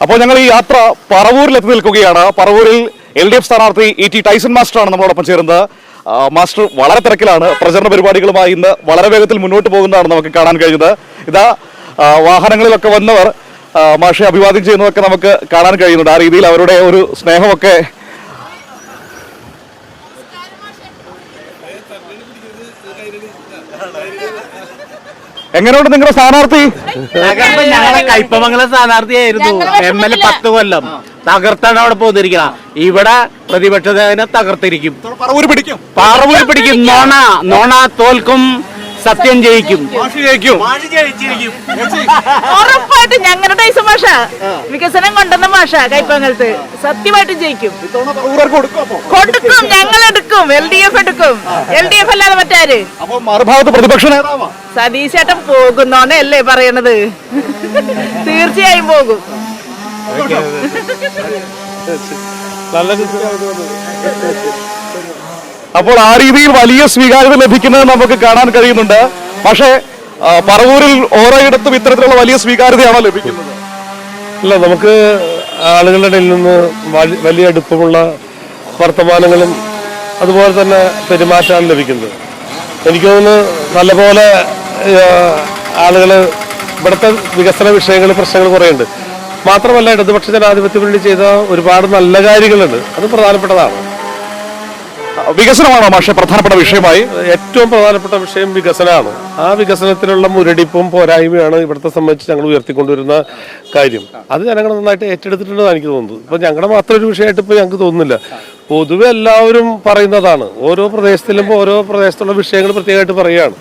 അപ്പോൾ ഞങ്ങൾ ഈ യാത്ര പറവൂരിൽ എത്തി നിൽക്കുകയാണ്. പറവൂരിൽ LDF സ്ഥാനാർത്ഥി ET ടൈസൺ മാസ്റ്ററാണ് നമ്മളോടൊപ്പം ചേരുന്നത്. മാസ്റ്റർ വളരെ തിരക്കിലാണ്. പ്രചരണ പരിപാടികളുമായി ഇന്ന് വളരെ വേഗത്തിൽ മുന്നോട്ട് പോകുന്നതാണ് നമുക്ക് കാണാൻ കഴിയുന്നത്. ഇതാ വാഹനങ്ങളിലൊക്കെ വന്നവർ മാഷെ അഭിവാദ്യം ചെയ്യുന്നതൊക്കെ നമുക്ക് കാണാൻ കഴിയുന്നുണ്ട്. ആ രീതിയിൽ അവരുടെ ഒരു സ്നേഹമൊക്കെ എങ്ങനെയുണ്ട് നിങ്ങളുടെ സ്ഥാനാർത്ഥി? ഞങ്ങളെ കയ്പമംഗലം സ്ഥാനാർത്ഥിയായിരുന്നു. MLA 10 കൊല്ലം തകർത്താണ് അവിടെ പോന്നിരിക്കണം. ഇവിടെ പ്രതിപക്ഷത്തിനെ തകർത്തിരിക്കും. പറവൂര് പിടിക്കും. നോണ തോൽക്കും, സത്യം ജയിക്കും. ഉറപ്പായിട്ടും ഞങ്ങളുടെ ടൈസൺ മാഷ വികസനം കൊണ്ടുവന്ന മാഷ കയ്പമംഗലത്ത് സത്യമായിട്ടും ജയിക്കും. കൊടുക്കും, ഞങ്ങൾ എടുക്കും, LDF എടുക്കും. LDF അല്ലാതെ മറ്റാര്? മറുഭാഗത്ത് പ്രതിപക്ഷ നേതാവാ സതീശേട്ടൻ പോകുന്നോന്നല്ലേ പറയണത്? തീർച്ചയായും പോകും. അപ്പോൾ ആ രീതിയിൽ വലിയ സ്വീകാര്യത ലഭിക്കുന്നത് നമുക്ക് കാണാൻ കഴിയുന്നുണ്ട്. പക്ഷേ പറവൂരിൽ ഓരോയിടത്തും ഇത്തരത്തിലുള്ള വലിയ സ്വീകാര്യതയാണോ ലഭിക്കുന്നത്? അല്ല, നമുക്ക് ആളുകളുടെ ഇടയിൽ നിന്ന് വലിയ അടുപ്പമുള്ള വർത്തമാനങ്ങളും അതുപോലെ തന്നെ പെരുമാറ്റമാണ് ലഭിക്കുന്നത്. എനിക്ക് തോന്നുന്നു നല്ലപോലെ ആളുകൾ ഇവിടുത്തെ വികസന വിഷയങ്ങൾ പ്രശ്നങ്ങൾ കുറേയുണ്ട്. മാത്രമല്ല, ഇടതുപക്ഷ ജനാധിപത്യ മുന്നണി ചെയ്ത ഒരുപാട് നല്ല കാര്യങ്ങളുണ്ട്. അത് പ്രധാനപ്പെട്ടതാണ്. വികസനമാണോ പക്ഷേ പ്രധാനപ്പെട്ട വിഷയമായി? ഏറ്റവും പ്രധാനപ്പെട്ട വിഷയം വികസനമാണ്. ആ വികസനത്തിനുള്ള മുരടിപ്പും പോരായ്മയാണ് ഇവിടുത്തെ സംബന്ധിച്ച് ഞങ്ങൾ ഉയർത്തിക്കൊണ്ടുവരുന്ന കാര്യം. അത് ജനങ്ങൾ നന്നായിട്ട് ഏറ്റെടുത്തിട്ടുണ്ടെന്ന് എനിക്ക് തോന്നുന്നത്. ഇപ്പം ഞങ്ങളുടെ മാത്രം ഒരു വിഷയമായിട്ട് ഇപ്പോൾ ഞങ്ങൾക്ക് തോന്നുന്നില്ല. പൊതുവെ എല്ലാവരും പറയുന്നതാണ്. ഓരോ പ്രദേശത്തുള്ള വിഷയങ്ങൾ പ്രത്യേകമായിട്ട് പറയുകയാണ്.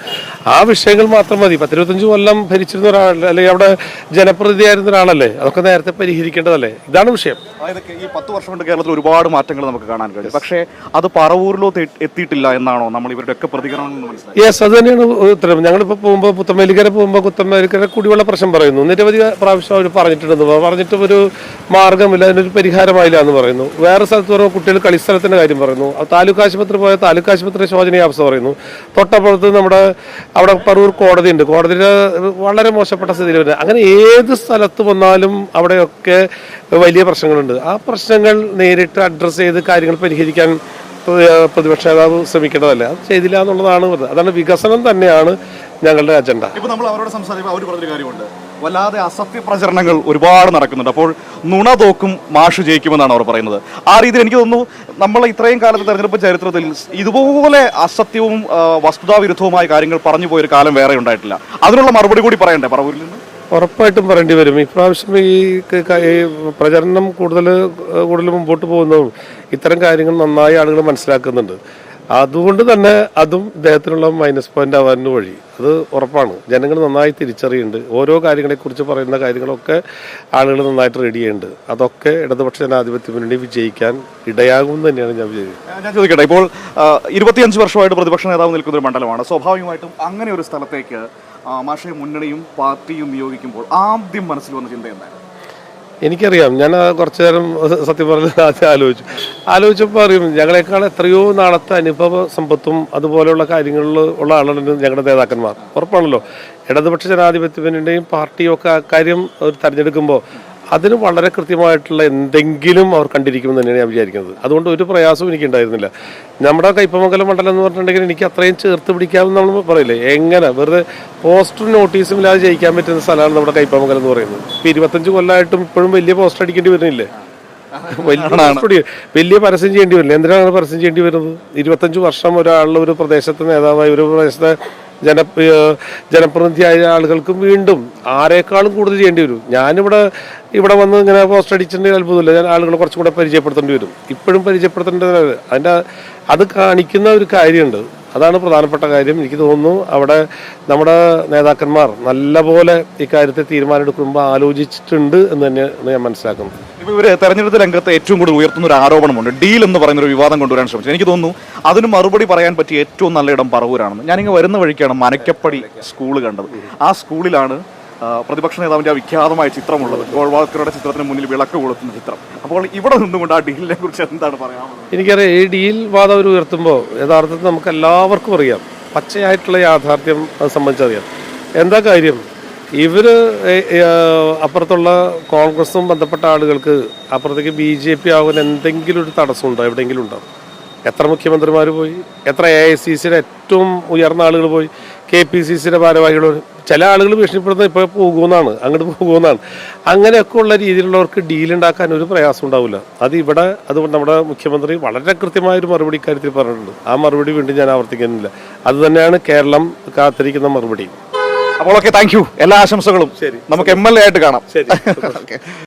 ആ വിഷയങ്ങൾ മാത്രം മതി. 10-25 കൊല്ലം ഭരിച്ചിരുന്ന ഒരാളല്ലേ, അല്ലെങ്കിൽ അവിടെ ജനപ്രതിനിധിയായിരുന്ന ഒരാളല്ലേ, അതൊക്കെ നേരത്തെ പരിഹരിക്കേണ്ടതല്ലേ. ഇതാണ് വിഷയം. അതായത് ഈ 10 വർഷം കൊണ്ട് കേരളത്തിൽ ഒരുപാട് മാറ്റങ്ങൾ നമുക്ക് കാണാൻ കഴിയും. പക്ഷേ അത് പറവൂരിലോ എത്തിയിട്ടില്ല എന്നാണോ നമ്മൾ ഇവരുടെ ഒക്കെ പ്രതികരണം? യെസ്, അത് തന്നെയാണ് ഉത്തരം. ഞങ്ങളിപ്പോൾ പോകുമ്പോൾ പുത്തമേലിക്കര കുടിവെള്ള പ്രശ്നം പറയുന്നു. നിരവധി പ്രാവശ്യം അവർ പറഞ്ഞിട്ടും ഒരു മാർഗമില്ല, അതിനൊരു പരിഹാരമായില്ല എന്ന് പറയുന്നു. വേറെ സ്ഥലത്ത് പറയുമ്പോൾ കുട്ടികൾ കളിസ്ഥലത്തിന്റെ കാര്യം പറയുന്നു. താലൂക്ക് ആശുപത്രി പോയ താലൂക്ക് ആശുപത്രി ശോചനീയാവസ്ഥ പറയുന്നു. തൊട്ടപ്പുറത്ത് അവിടെ പറവൂർ കോടതിയുണ്ട്. കോടതിയുടെ വളരെ മോശപ്പെട്ട സ്ഥിതിയിൽ വരുന്നത്. അങ്ങനെ ഏത് സ്ഥലത്ത് വന്നാലും അവിടെയൊക്കെ വലിയ പ്രശ്നങ്ങളുണ്ട്. ആ പ്രശ്നങ്ങൾ നേരിട്ട് അഡ്രസ്സ് ചെയ്ത് കാര്യങ്ങൾ പരിഹരിക്കാൻ പ്രതിപക്ഷ നേതാവ് ശ്രമിക്കേണ്ടതല്ലേ. അത് ചെയ്തില്ല എന്നുള്ളതാണ്. അതാണ് വികസനം തന്നെയാണ് ഞങ്ങളുടെ അജണ്ട. ഇപ്പൊ നമ്മൾ അവരോട് സംസാരിക്കുമ്പോൾ അവർ പറഞ്ഞൊരു കാര്യമുണ്ട്, വല്ലാതെ അസത്യ പ്രചരണങ്ങൾ ഒരുപാട് നടക്കുന്നുണ്ട്. അപ്പോൾ നുണ തോക്കും മാഷ് ജയിക്കുമെന്നാണ് അവർ പറയുന്നത്. ആ രീതിയിൽ എനിക്ക് തോന്നുന്നു നമ്മൾ ഇത്രയും കാലത്തെ തെരഞ്ഞെടുപ്പ് ചരിത്രത്തിൽ ഇതുപോലെ അസത്യവും വസ്തുതാവിരുദ്ധവുമായ കാര്യങ്ങൾ പറഞ്ഞു പോയൊരു കാലം വേറെ ഉണ്ടായിട്ടില്ല. അതിനുള്ള മറുപടി കൂടി പറയണ്ടേ പറവൂരിൽ നിന്ന്? ഉറപ്പായിട്ടും പറയേണ്ടി വരും. ഇപ്രാവശ്യം ഈ പ്രചരണം കൂടുതൽ മുമ്പോട്ട് പോകുന്നതും ഇത്തരം കാര്യങ്ങൾ നന്നായി ആളുകൾ മനസ്സിലാക്കുന്നുണ്ട്. അതുകൊണ്ട് തന്നെ അതും ഇദ്ദേഹത്തിനുള്ള മൈനസ് പോയിന്റ് ആവാനും വഴി അത് ഉറപ്പാണ്. ജനങ്ങൾ നന്നായി തിരിച്ചറിയുന്നുണ്ട്. ഓരോ കാര്യങ്ങളെക്കുറിച്ച് പറയുന്ന കാര്യങ്ങളൊക്കെ ആളുകൾ നന്നായിട്ട് റെഡി ചെയ്യുന്നുണ്ട്. അതൊക്കെ ഇടതുപക്ഷ ജനാധിപത്യ മുന്നണി വിജയിക്കാൻ ഇടയാകും തന്നെയാണ് ഞാൻ വിചാരിക്കുന്നത്. ഞാൻ ചോദിക്കട്ടെ, ഇപ്പോൾ 25 വർഷമായിട്ട് പ്രതിപക്ഷ നേതാവ് നിൽക്കുന്ന ഒരു മണ്ഡലമാണ്. സ്വാഭാവികമായിട്ടും അങ്ങനെ ഒരു സ്ഥലത്തേക്ക് മാഷെ മുന്നണിയും പാർട്ടിയും നിയോഗിക്കുമ്പോൾ ആദ്യം മനസ്സിൽ വന്ന ചിന്ത എന്തായിരുന്നു? എനിക്കറിയാം. ഞാൻ കുറച്ചു നേരം സത്യം പറഞ്ഞ ആലോചിച്ചപ്പോൾ അറിയും, ഞങ്ങളെക്കാൾ എത്രയോ നാളത്തെ അനുഭവ സമ്പത്തും അതുപോലെയുള്ള കാര്യങ്ങളിൽ ഉള്ള ആളാണ് ഞങ്ങളുടെ നേതാക്കന്മാർ. ഉറപ്പാണല്ലോ. ഇടതുപക്ഷ ജനാധിപത്യ മുന്നണിയും പാർട്ടിയും ഒക്കെ അക്കാര്യം തിരഞ്ഞെടുക്കുമ്പോൾ അതിന് വളരെ കൃത്യമായിട്ടുള്ള എന്തെങ്കിലും അവർ കണ്ടിരിക്കുമെന്ന് തന്നെയാണ് ഞാൻ വിചാരിക്കുന്നത്. അതുകൊണ്ട് ഒരു പ്രയാസവും എനിക്ക് ഉണ്ടായിരുന്നില്ല. നമ്മുടെ കയ്പമംഗലം മണ്ഡലം എന്ന് പറഞ്ഞിട്ടുണ്ടെങ്കിൽ എനിക്ക് അത്രയും ചേർത്ത് പിടിക്കാമെന്ന് നമ്മൾ പറയില്ലേ. എങ്ങനെ വെറുതെ പോസ്റ്റർ നോട്ടീസും ഇല്ലാതെ ജയിക്കാൻ പറ്റുന്ന സ്ഥലമാണ് നമ്മുടെ കയ്പമംഗലം എന്ന് പറയുന്നത്. ഇപ്പം 25 കൊല്ലമായിട്ടും ഇപ്പോഴും വലിയ പോസ്റ്റർ അടിക്കേണ്ടി വരുന്നില്ലേ, വലിയ പരസ്യം ചെയ്യേണ്ടി വരില്ല. എന്തിനാണ് പരസ്യം ചെയ്യേണ്ടി വരുന്നത്? 25 വർഷം ഒരാളുടെ ഒരു പ്രദേശത്തെ നേതാവായി ഒരു പ്രദേശത്തെ ജനപ്രതിനിധിയായ ആളുകൾക്കും വീണ്ടും ആരെക്കാളും കൂടുതൽ ചെയ്യേണ്ടി വരും. ഇവിടെ വന്ന് ഇങ്ങനെ പോസ്റ്റർ അടിച്ചിട്ടുണ്ടെങ്കിൽ അത്ഭുതമില്ല. ഞാൻ ആളുകളെ കുറച്ചും കൂടെ പരിചയപ്പെടുത്തേണ്ടി വരും. ഇപ്പോഴും പരിചയപ്പെടുത്തേണ്ടത് അത് കാണിക്കുന്ന ഒരു കാര്യമുണ്ട്. അതാണ് പ്രധാനപ്പെട്ട കാര്യം. എനിക്ക് തോന്നുന്നു അവിടെ നമ്മുടെ നേതാക്കന്മാർ നല്ലപോലെ ഇക്കാര്യത്തെ തീരുമാനമെടുക്കുമ്പോൾ ആലോചിച്ചിട്ടുണ്ട് എന്ന് തന്നെയാണ് ഞാൻ മനസ്സിലാക്കുന്നത്. ഇപ്പോൾ ഇവർ തെരഞ്ഞെടുപ്പ് രംഗത്ത് ഏറ്റവും കൂടുതൽ ഉയർത്തുന്ന ഒരു ആരോപണമുണ്ട്, ഡീൽ എന്ന് പറയുന്നൊരു വിവാദം കൊണ്ടുവരാൻ ശ്രമിച്ചു. എനിക്ക് തോന്നുന്നു അതിന് മറുപടി പറയാൻ പറ്റിയ ഏറ്റവും നല്ല ഇടം പറവൂരാണെന്ന്. ഞാനിങ്ങനെ വരുന്ന വഴിക്കാണ് മനക്കപ്പടി സ്കൂൾ കണ്ടത്. ആ സ്കൂളിലാണ് പ്രതിപക്ഷ നേതാവിന്റെ ആ വിഖ്യാതമായ ചിത്രമുള്ളത്. ഗോൾവാൾക്കറുടെ ചിത്രത്തിന് മുന്നിൽ വിളക്ക് കൊളുത്തുന്ന ചിത്രം. അപ്പോൾ ഇവിടെ നിന്നുകൊണ്ട് ആ ഡീലിനെ കുറിച്ച് എന്താണ് പറയാനുള്ളത്? എനിക്കറിയാം, ഈ ഡീൽ വാദം അവർ ഉയർത്തുമ്പോൾ യഥാർത്ഥത്തിൽ നമുക്ക് എല്ലാവർക്കും അറിയാം, പച്ചയായിട്ടുള്ള യാഥാർത്ഥ്യം അത് സംബന്ധിച്ചറിയാം. എന്താ കാര്യം? ഇവര് അപ്പുറത്തുള്ള കോൺഗ്രസും ബന്ധപ്പെട്ട ആളുകൾക്ക് അപ്പുറത്തേക്ക് BJP ആവാൻ എന്തെങ്കിലും ഒരു തടസ്സമുണ്ടോ? എവിടെയെങ്കിലും ഉണ്ടോ? എത്ര മുഖ്യമന്ത്രിമാർ പോയി, എത്ര AICCയുടെ ഏറ്റവും ഉയർന്ന ആളുകൾ പോയി, KPCCയുടെ ഭാരവാഹികൾ, ചില ആളുകൾ ഭീഷണിപ്പെടുന്നത് ഇപ്പോൾ പോകുമെന്നാണ്, അങ്ങോട്ട് പോകുമെന്നാണ്. അങ്ങനെയൊക്കെ ഉള്ള രീതിയിലുള്ളവർക്ക് ഡീലുണ്ടാക്കാൻ ഒരു പ്രയാസം ഉണ്ടാവില്ല. അതുകൊണ്ട് നമ്മുടെ മുഖ്യമന്ത്രി വളരെ കൃത്യമായൊരു മറുപടി ഇക്കാര്യത്തിൽ പറഞ്ഞിട്ടുണ്ട്. ആ മറുപടി വീണ്ടും ഞാൻ ആവർത്തിക്കുന്നില്ല. അതുതന്നെയാണ് കേരളം കാത്തിരിക്കുന്ന മറുപടി. അപ്പോൾ ഓക്കെ, താങ്ക് യു. എല്ലാ ആശംസകളും. ശരി, നമുക്ക് MLA ആയിട്ട് കാണാം. ശരി.